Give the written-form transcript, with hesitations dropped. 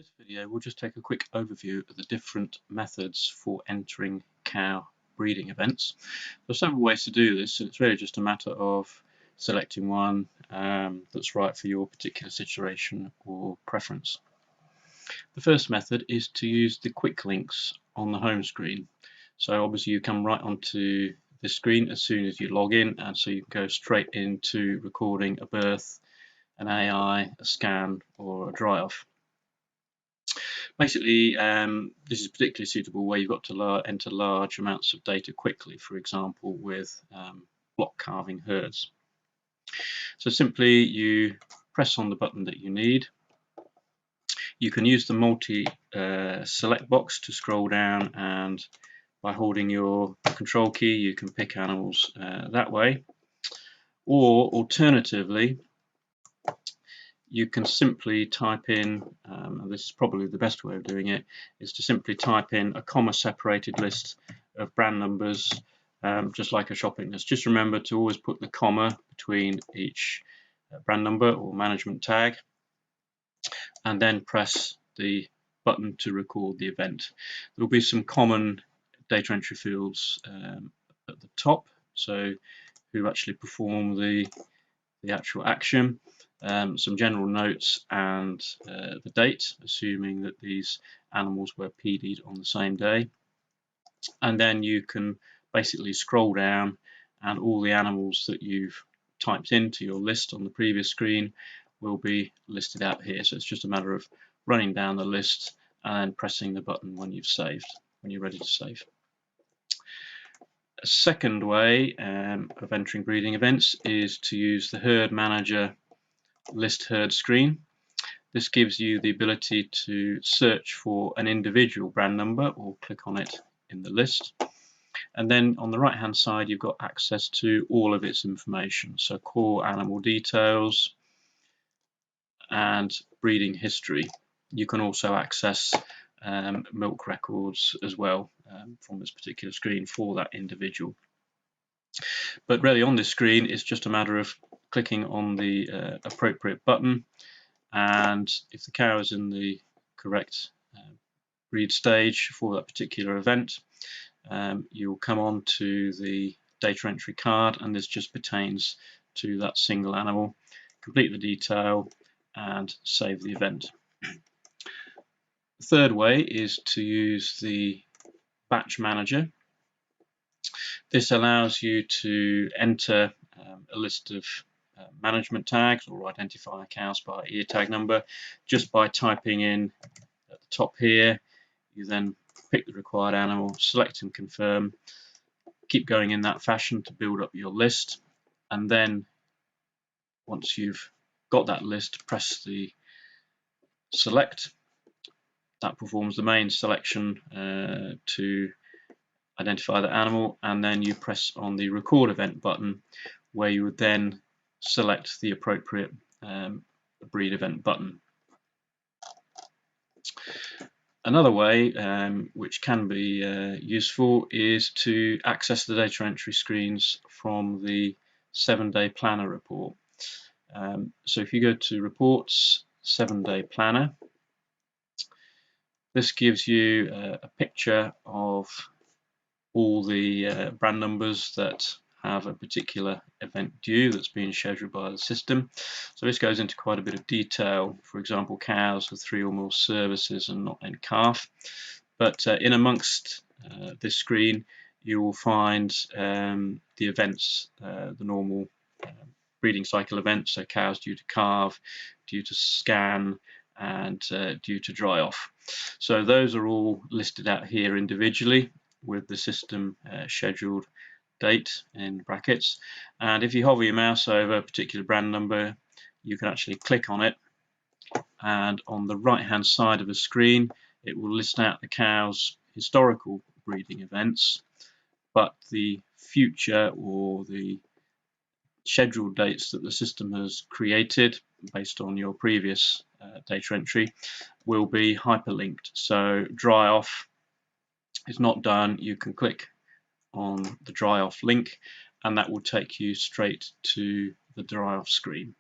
this video, we'll just take a quick overview of the different methods for entering cow breeding events. There are several ways to do this, and it's really just a matter of selecting one that's right for your particular situation or preference. The first method is to use the quick links on the home screen. So obviously you come right onto this screen as soon as you log in, and so you can go straight into recording a birth, an AI, a scan, or a dry off. Basically, this is particularly suitable where you've got to enter large amounts of data quickly, for example, with block calving herds. So simply you press on the button that you need. You can use the multi-select box to scroll down, and by holding your control key you can pick animals that way. Or alternatively, you can simply type in, and this is probably the best way of doing it, is to simply type in a comma-separated list of brand numbers, just like a shopping list. Just remember to always put the comma between each brand number or management tag, and then press the button to record the event. There will be some common data entry fields at the top, so who actually perform the actual action. Some general notes and the date, assuming that these animals were PD'd on the same day. And then you can basically scroll down, and all the animals that you've typed into your list on the previous screen will be listed out here. So it's just a matter of running down the list and pressing the button when you've saved, when you're ready to save. A second way of entering breeding events is to use the herd manager list herd screen. This gives you the ability to search for an individual brand number or click on it in the list, and then on the right hand side you've got access to all of its information, so core animal details and breeding history. You can also access milk records as well from this particular screen for that individual. But really on this screen it's just a matter of clicking on the appropriate button, and if the cow is in the correct breed stage for that particular event, you'll come on to the data entry card, and this just pertains to that single animal. Complete the detail and save the event. The third way is to use the batch manager. This allows you to enter a list of management tags or identify cows by ear tag number just by typing in at the top here. You then pick the required animal, select and confirm, keep going in that fashion to build up your list, and then once you've got that list, press the select. That performs the main selection to identify the animal, and then you press on the record event button, where you would then select the appropriate breed event button. Another way which can be useful is to access the data entry screens from the 7-day planner report. So if you go to reports, 7-day planner, this gives you a picture of all the brand numbers that have a particular event due that's being scheduled by the system. So this goes into quite a bit of detail, for example cows with 3 or more services and not in calf. But in amongst this screen you will find the events, the normal breeding cycle events, so cows due to calve, due to scan, and due to dry off. So those are all listed out here individually with the system scheduled date in brackets, and if you hover your mouse over a particular brand number you can actually click on it, and on the right hand side of the screen it will list out the cow's historical breeding events, but the future or the scheduled dates that the system has created based on your previous data entry will be hyperlinked. So dry off is not done, you can click on the dry off link and that will take you straight to the dry off screen.